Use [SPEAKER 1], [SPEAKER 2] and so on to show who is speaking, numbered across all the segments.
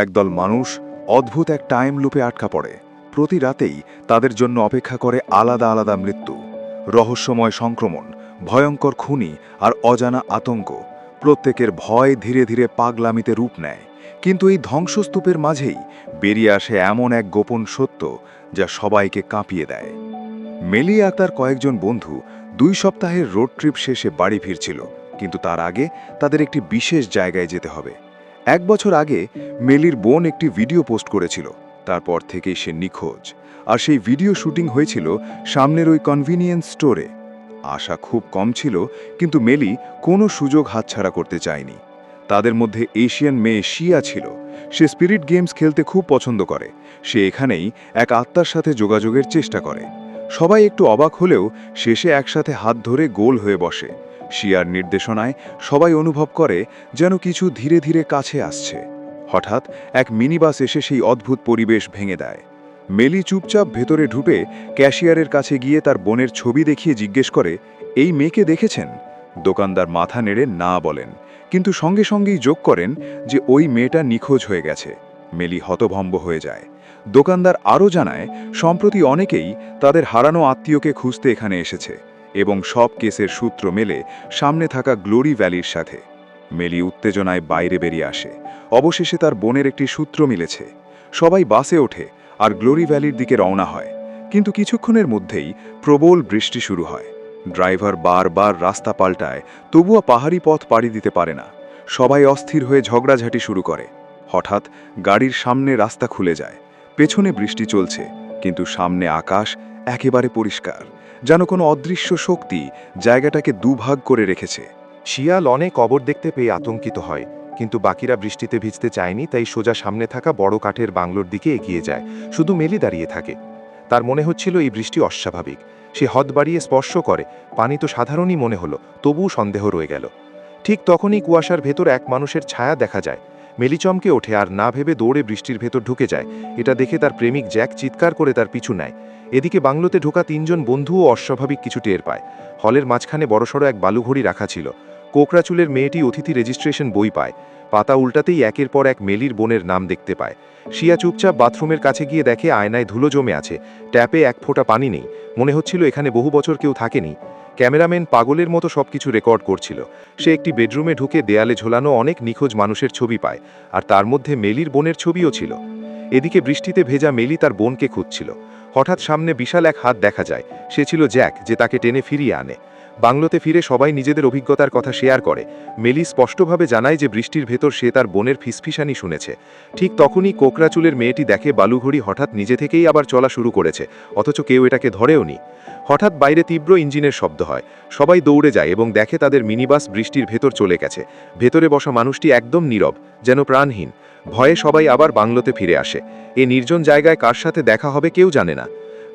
[SPEAKER 1] একদল মানুষ অদ্ভুত এক টাইম লুপে আটকা পড়ে। প্রতি রাতেই তাদের জন্য অপেক্ষা করে আলাদা আলাদা মৃত্যু, রহস্যময় সংক্রমণ, ভয়ঙ্কর খুনি আর অজানা আতঙ্ক। প্রত্যেকের ভয় ধীরে ধীরে পাগলামিতে রূপ নেয়। কিন্তু এই ধ্বংসস্তূপের মাঝেই বেরিয়ে আসে এমন এক গোপন সত্য যা সবাইকে কাঁপিয়ে দেয়। মেলি আর তার কয়েকজন বন্ধু 2 সপ্তাহের রোড ট্রিপ শেষে বাড়ি ফিরছিল, কিন্তু তার আগে তাদের একটি বিশেষ জায়গায় যেতে হবে। 1 বছর আগে মেলির বোন একটি ভিডিও পোস্ট করেছিল। তারপর থেকেই সে নিখোঁজ, আর সেই ভিডিও শুটিং হয়েছিল সামনের ওই কনভিনিয়েন্স স্টোরে। আশা খুব কম ছিল, কিন্তু মেলি কোনো সুযোগ হাতছাড়া করতে চায়নি। তাদের মধ্যে এশিয়ান মেয়ে শিয়া ছিল। সে স্পিরিট গেমস খেলতে খুব পছন্দ করে। সে এখানেই এক আত্মার সাথে যোগাযোগের চেষ্টা করে। সবাই একটু অবাক হলেও শেষে একসাথে হাত ধরে গোল হয়ে বসে। শিয়ার নির্দেশনায় সবাই অনুভব করে যেন কিছু ধীরে ধীরে কাছে আসছে। হঠাৎ এক মিনিবাস এসে সেই অদ্ভুত পরিবেশ ভেঙে দেয়। মেলি চুপচাপ ভেতরে ঢুকে ক্যাশিয়ারের কাছে গিয়ে তার বোনের ছবি দেখিয়ে জিজ্ঞেস করে, এই মেয়েকে দেখেছেন? দোকানদার মাথা নেড়ে না বলেন, কিন্তু সঙ্গে সঙ্গেই যোগ করেন যে ওই মেয়েটা নিখোঁজ হয়ে গেছে। মেলি হতভম্ব হয়ে যায়। দোকানদার আরও জানায়, সম্প্রতি অনেকেই তাদের হারানো আত্মীয়কে খুঁজতে এখানে এসেছে, এবং সব কেসের সূত্র মেলে সামনে থাকা গ্লোরি ভ্যালির সাথে। মেলি উত্তেজনায় বাইরে বেরিয়ে আসে। অবশেষে তার বোনের একটি সূত্র মিলেছে। সবাই বাসে ওঠে আর গ্লোরি ভ্যালির দিকে রওনা হয়। কিন্তু কিছুক্ষণের মধ্যেই প্রবল বৃষ্টি শুরু হয়। ড্রাইভার বারবার রাস্তা পাল্টায়, তবুও পাহাড়ি পথ পাড়ি দিতে পারে না। সবাই অস্থির হয়ে ঝগড়াঝাটি শুরু করে। হঠাৎ গাড়ির সামনে রাস্তা খুলে যায়। পেছনে বৃষ্টি চলছে, কিন্তু সামনে আকাশ একেবারে পরিষ্কার, যেন কোনো অদৃশ্য শক্তি জায়গাটাকে দুভাগ করে রেখেছে।
[SPEAKER 2] শিয়াল অনেক কবর দেখতে পেয়ে আতঙ্কিত হয়, কিন্তু বাকিরা বৃষ্টিতে ভিজতে চায়নি, তাই সোজা সামনে থাকা বড় কাঠের বাংলোর দিকে এগিয়ে যায়। শুধু মেলি দাঁড়িয়ে থাকে। তার মনে হচ্ছিল এই বৃষ্টি অস্বাভাবিক। সে হাত বাড়িয়ে স্পর্শ করে। পানি তো সাধারণই মনে হলো, তবুও সন্দেহ রয়ে গেল। ঠিক তখনই কুয়াশার ভেতর এক মানুষের ছায়া দেখা যায়। মেলি চমকে ওঠে আর না ভেবে দৌড়ে বৃষ্টির ভেতর ঢুকে যায়। এটা দেখে তার প্রেমিক জ্যাক চিৎকার করে তার পিছু নেয়। এদিকে বাংলোতে ঢোকা 3 জন বন্ধুও অস্বাভাবিক কিছু টের পায়। হলের মাঝখানে বড়সড় এক বালুঘড়ি রাখা ছিল। কোকড়া চুলের মেয়েটি অতিথি রেজিস্ট্রেশন বই পায়। পাতা উল্টাতেই একের পর এক মেলির বোনের নাম দেখতে পায়। শিয়া চুপচাপ বাথরুমের কাছে গিয়ে দেখে আয়নায় ধুলো জমে আছে। ট্যাপে এক ফোঁটা পানি নেই। মনে হচ্ছিল এখানে বহু বছর কেউ থাকেনি। ক্যামেরাম্যান পাগলের মতো সবকিছু রেকর্ড করছিল। সে একটি বেডরুমে ঢুকে দেয়ালে ঝোলানো অনেক নিখোঁজ মানুষের ছবি পায়, আর তার মধ্যে মেলির বোনের ছবিও ছিল। এদিকে বৃষ্টিতে ভেজা মেলি তার বোনকে খুঁজছিল। হঠাৎ সামনে বিশাল এক হাত দেখা যায়। সে ছিল জ্যাক, যে তাকে টেনে ফিরিয়ে আনে। বাংলোতে ফিরে সবাই নিজেদের অভিজ্ঞতার কথা শেয়ার করে। মেলি স্পষ্টভাবে জানায় যে বৃষ্টির ভেতর সে তার বোনের ফিসফিসানি শুনেছে। ঠিক তখনই কোকড়া চুলের মেয়েটি দেখে বালুঘড়ি হঠাৎ নিজে থেকেই আবার চলা শুরু করেছে, অথচ কেউ এটাকে ধরেও নি। হঠাৎ বাইরে তীব্র ইঞ্জিনের শব্দ হয়। সবাই দৌড়ে যায় এবং দেখে তাদের মিনিবাস বৃষ্টির ভেতর চলে গেছে। ভেতরে বসা মানুষটি একদম নীরব, যেন প্রাণহীন। ভয়ে সবাই আবার বাংলোতে ফিরে আসে। এ নির্জন জায়গায় কার সাথে দেখা হবে কেউ জানে না।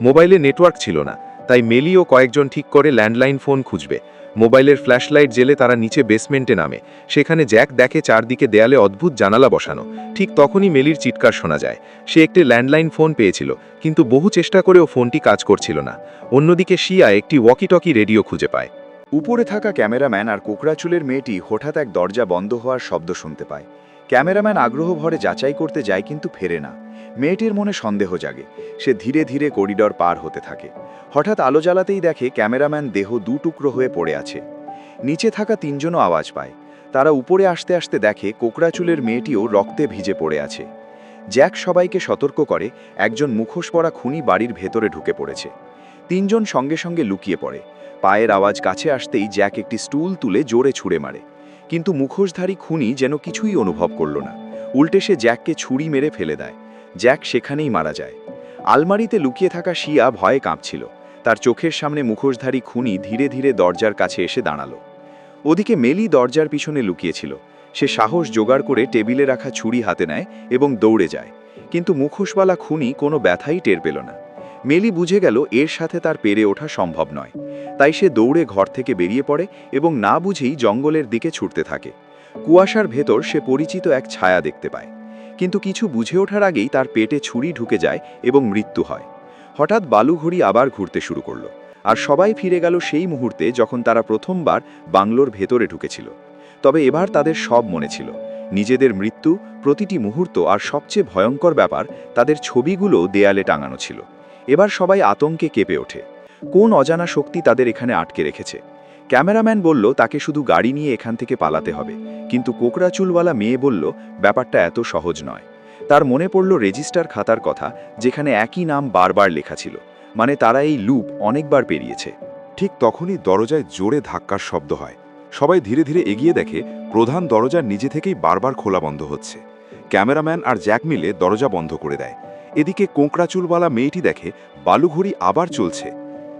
[SPEAKER 2] মোবাইলে নেটওয়ার্ক ছিল না, তাই মেলি ও কয়েকজন ঠিক করে ল্যান্ডলাইন ফোন খুঁজবে। মোবাইলের ফ্ল্যাশলাইট জেলে তারা নিচে বেসমেন্টে নামে। সেখানে জ্যাক দেখে চারদিকে দেয়ালে অদ্ভুত জানালা বসানো। ঠিক তখনই মেলির চিৎকার শোনা যায়। সে একটি ল্যান্ডলাইন ফোন পেয়েছিল, কিন্তু বহু চেষ্টা করেও ফোনটি কাজ করছিল না। অন্যদিকে শিয়া একটি ওয়াকিটকি রেডিও খুঁজে পায়।
[SPEAKER 3] উপরে থাকা ক্যামেরাম্যান আর কোকড়া চুলের মেয়েটি হঠাৎ এক দরজা বন্ধ হওয়ার শব্দ শুনতে পায়। ক্যামেরাম্যান আগ্রহ ভরে যাচাই করতে যায়, কিন্তু ফেরে না। মেয়েটির মনে সন্দেহ জাগে। সে ধীরে ধীরে করিডর পার হতে থাকে। হঠাৎ আলো জ্বালাতেই দেখে ক্যামেরাম্যান দেহ 2 টুকরো হয়ে পড়ে আছে। নিচে থাকা 3 জনও আওয়াজ পায়। তারা উপরে আসতে আসতে দেখে কোকড়া চুলের মেয়েটিও রক্তে ভিজে পড়ে আছে। জ্যাক সবাইকে সতর্ক করে একজন মুখোশ পরা খুনি বাড়ির ভেতরে ঢুকে পড়েছে। 3 জন সঙ্গে সঙ্গে লুকিয়ে পড়ে। পায়ের আওয়াজ কাছে আসতেই জ্যাক একটি স্টুল তুলে জোরে ছুঁড়ে মারে, কিন্তু মুখোশধারী খুনি যেন কিছুই অনুভব করল না। উল্টে সে জ্যাককে ছুরি মেরে ফেলে দেয়। জ্যাক সেখানেই মারা যায়। আলমারিতে লুকিয়ে থাকা শিয়া ভয়ে কাঁপছিল। তার চোখের সামনে মুখোশধারী খুনি ধীরে ধীরে দরজার কাছে এসে দাঁড়ালো। ওদিকে মেলি দরজার পিছনে লুকিয়েছিল। সে সাহস জোগাড় করে টেবিলে রাখা ছুরি হাতে নেয় এবং দৌড়ে যায়, কিন্তু মুখোশওয়ালা খুনি কোনো ব্যথাই টের পেল না। মেলি বুঝে গেল এর সাথে তার পেরে ওঠা সম্ভব নয়। তাই সে দৌড়ে ঘর থেকে বেরিয়ে পড়ে এবং না বুঝেই জঙ্গলের দিকে ছুটতে থাকে। কুয়াশার ভেতর সে পরিচিত এক ছায়া দেখতে পায়, কিন্তু কিছু বুঝে ওঠার আগেই তার পেটে ছুরি ঢুকে যায় এবং মৃত্যু হয়। হঠাৎ বালুঘড়ি আবার ঘুরতে শুরু করলো, আর সবাই ফিরে গেল সেই মুহূর্তে যখন তারা প্রথমবার বাংলোর ভেতরে ঢুকেছিল। তবে এবার তাদের সব মনে ছিল। নিজেদের মৃত্যু, প্রতিটি মুহূর্ত আর সবচেয়ে ভয়ঙ্কর ব্যাপার, তাদের ছবিগুলো দেয়ালে টাঙানো ছিল। এবার সবাই আতঙ্কে কেঁপে ওঠে। কোন অজানা শক্তি তাদের এখানে আটকে রেখেছে? ক্যামেরাম্যান বলল তাকে শুধু গাড়ি নিয়ে এখান থেকে পালাতে হবে, কিন্তু কোকড়া চুলওয়ালা মেয়ে বলল ব্যাপারটা এত সহজ নয়। তার মনে পড়ল রেজিস্টার খাতার কথা, যেখানে একই নাম বারবার লেখা ছিল, মানে তারা এই লুপ অনেকবার পেরিয়েছে।
[SPEAKER 1] ঠিক তখনই দরজায় জোরে ধাক্কার শব্দ হয়। সবাই ধীরে ধীরে এগিয়ে দেখে প্রধান দরজা নিজে থেকেই বারবার খোলা বন্ধ হচ্ছে। ক্যামেরাম্যান আর জ্যাক মিলে দরজা বন্ধ করে দেয়। এদিকে কোঁকড়া চুলওয়ালা মেয়েটি দেখে বালুঘড়ি আবার চলছে।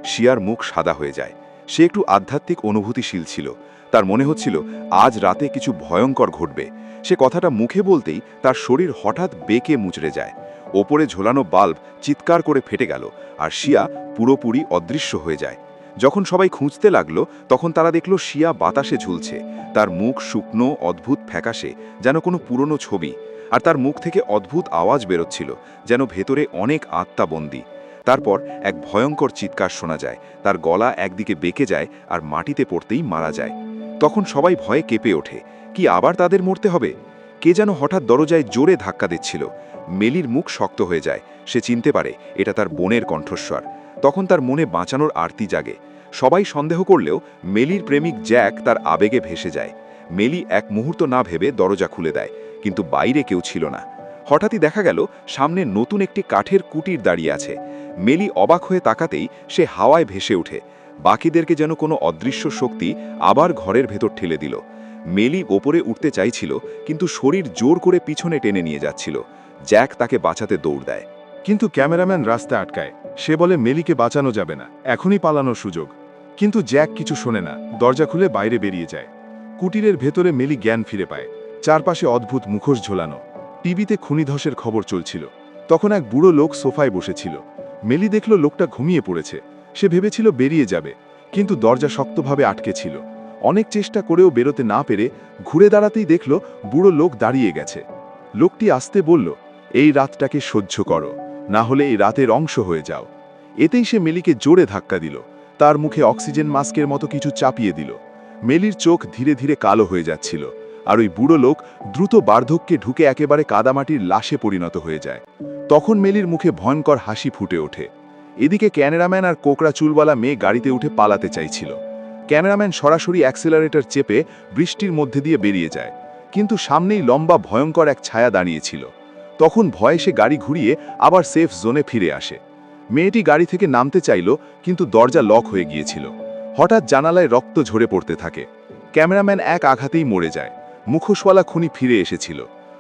[SPEAKER 1] শিয়ার মুখ সাদা হয়ে যায়। সে একটু আধ্যাত্মিক অনুভূতিশীল ছিল। তার মনে হচ্ছিল আজ রাতে কিছু ভয়ঙ্কর ঘটবে। সে কথাটা মুখে বলতেই তার শরীর হঠাৎ বেঁকে মুচড়ে যায়। ওপরে ঝোলানো বাল্ব চিৎকার করে ফেটে গেল, আর শিয়া পুরোপুরি অদৃশ্য হয়ে যায়। যখন সবাই খুঁজতে লাগলো, তখন তারা দেখল শিয়া বাতাসে ঝুলছে। তার মুখ শুকনো, অদ্ভুত ফ্যাকাশে, যেন কোনো পুরনো ছবি। আর তার মুখ থেকে অদ্ভুত আওয়াজ বেরোচ্ছিল, যেন ভেতরে অনেক আত্মা বন্দী। তারপর এক ভয়ঙ্কর চিৎকার শোনা যায়। তার গলা একদিকে বেঁকে যায় আর মাটিতে পড়তেই মারা যায়। তখন সবাই ভয়ে কেঁপে ওঠে। কি আবার তাদের মরতে হবে? কে যেন হঠাৎ দরজায় জোরে ধাক্কা দিচ্ছিল। মেলির মুখ শক্ত হয়ে যায়। সে চিনতে পারে এটা তার বোনের কণ্ঠস্বর। তখন তার মনে বাঁচানোর আরতি জাগে। সবাই সন্দেহ করলেও মেলির প্রেমিক জ্যাক তার আবেগে ভেসে যায়। মেলি এক মুহূর্ত না ভেবে দরজা খুলে দেয়, কিন্তু বাইরে কেউ ছিল না। হঠাৎই দেখা গেল সামনে নতুন একটি কাঠের কুটির দাঁড়িয়ে আছে। মেলি অবাক হয়ে তাকাতেই সে হাওয়ায় ভেসে ওঠে। বাকিদেরকে যেন কোনো অদৃশ্য শক্তি আবার ঘরের ভেতর ঠেলে দিল। মেলি ওপরে উঠতে চাইছিল, কিন্তু শরীর জোর করে পিছনে টেনে নিয়ে যাচ্ছিল। জ্যাক তাকে বাঁচাতে দৌড় দেয়।
[SPEAKER 2] কিন্তু ক্যামেরাম্যান রাস্তা আটকায়। সে বলে মেলিকে বাঁচানো যাবে না, এখনই পালানোর সুযোগ। কিন্তু জ্যাক কিছু শোনে না, দরজা খুলে বাইরে বেরিয়ে যায়। কুটিরের ভেতরে মেলি জ্ঞান ফিরে পায়। চারপাশে অদ্ভুত মুখোশ ঝোলানো। টিভিতে খুনিধসের খবর চলছিল। তখন এক বুড়ো লোক সোফায় বসেছিল। মেলি দেখল লোকটা ঘুমিয়ে পড়েছে। সে ভেবেছিল বেরিয়ে যাবে, কিন্তু দরজা শক্তভাবে আটকে ছিল। অনেক চেষ্টা করেও বেরোতে না পেরে ঘুরে দাঁড়াতেই দেখল বুড়ো লোক দাঁড়িয়ে গেছে। লোকটি আস্তে বলল, এই রাতটাকে সহ্য করো, না হলে এই রাতের অংশ হয়ে যাও। এতেই সে মেলিকে জোরে ধাক্কা দিল। তার মুখে অক্সিজেন মাস্কের মতো কিছু চাপিয়ে দিল। মেলির চোখ ধীরে ধীরে কালো হয়ে যাচ্ছিল, আর ওই বুড়ো লোক দ্রুত বার্ধক্যে ঢুকে একেবারে কাদামাটির লাশে পরিণত হয়ে যায়। তখন মেলির মুখে ভয়ঙ্কর হাসি ফুটে ওঠে। এদিকে ক্যামেরাম্যান আর কোকড়া চুলওয়ালা মেয়ে গাড়িতে উঠে পালাতে চাইছিল। ক্যামেরাম্যান সরাসরি অ্যাক্সেলারেটর চেপে বৃষ্টির মধ্যে দিয়ে বেরিয়ে যায়, কিন্তু সামনেই লম্বা ভয়ঙ্কর এক ছায়া দাঁড়িয়েছিল। তখন ভয়ে সে গাড়ি ঘুরিয়ে আবার সেফ জোনে ফিরে আসে। মেয়েটি গাড়ি থেকে নামতে চাইল, কিন্তু দরজা লক হয়ে গিয়েছিল। হঠাৎ জানালায় রক্ত ঝরে পড়তে থাকে। ক্যামেরাম্যান এক আঘাতেই মরে যায়। মুখোশওয়ালা খুনি ফিরে এসেছিল।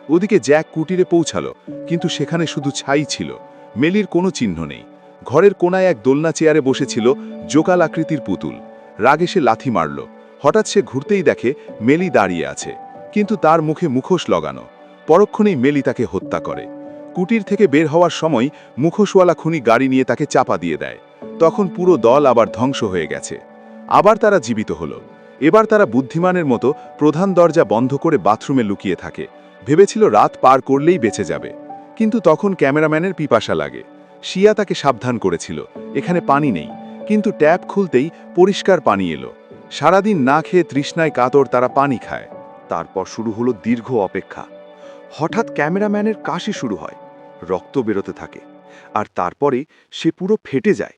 [SPEAKER 2] ওদিকে জ্যাক কুটিরে পৌঁছালো, কিন্তু সেখানে শুধু ছাই ছিল। মেলির কোনো চিহ্ন নেই। ঘরের কোনায় এক দোলনা চেয়ারে বসেছিল জোকাল আকৃতির পুতুল। রাগে সে লাথি মারল। হঠাৎ সে ঘুরতেই দেখে মেলি দাঁড়িয়ে আছে, কিন্তু তার মুখে মুখোশ লাগানো। পরক্ষণেই মেলি তাকে হত্যা করে। কুটির থেকে বের হওয়ার সময় মুখোশওয়ালা খুনি গাড়ি নিয়ে তাকে চাপা দিয়ে দেয়। তখন পুরো দল আবার ধ্বংস হয়ে গেছে। আবার তারা জীবিত হলো। এবার তারা বুদ্ধিমানের মতো প্রধান দরজা বন্ধ করে বাথরুমে লুকিয়ে থাকে। ভেবেছিল রাত পার করলেই বেঁচে যাবে। কিন্তু তখন ক্যামেরাম্যানের পিপাসা লাগে। শিয়া তাকে সাবধান করেছিল, এখানে পানি নেই। কিন্তু ট্যাপ খুলতেই পরিষ্কার পানি এলো। সারাদিন না খেয়ে তৃষ্ণায় কাতর তারা পানি খায়।
[SPEAKER 1] তারপর শুরু হলো দীর্ঘ অপেক্ষা। হঠাৎ ক্যামেরাম্যানের কাশি শুরু হয়, রক্ত বেরোতে থাকে, আর তারপরে সে পুরো ফেটে যায়।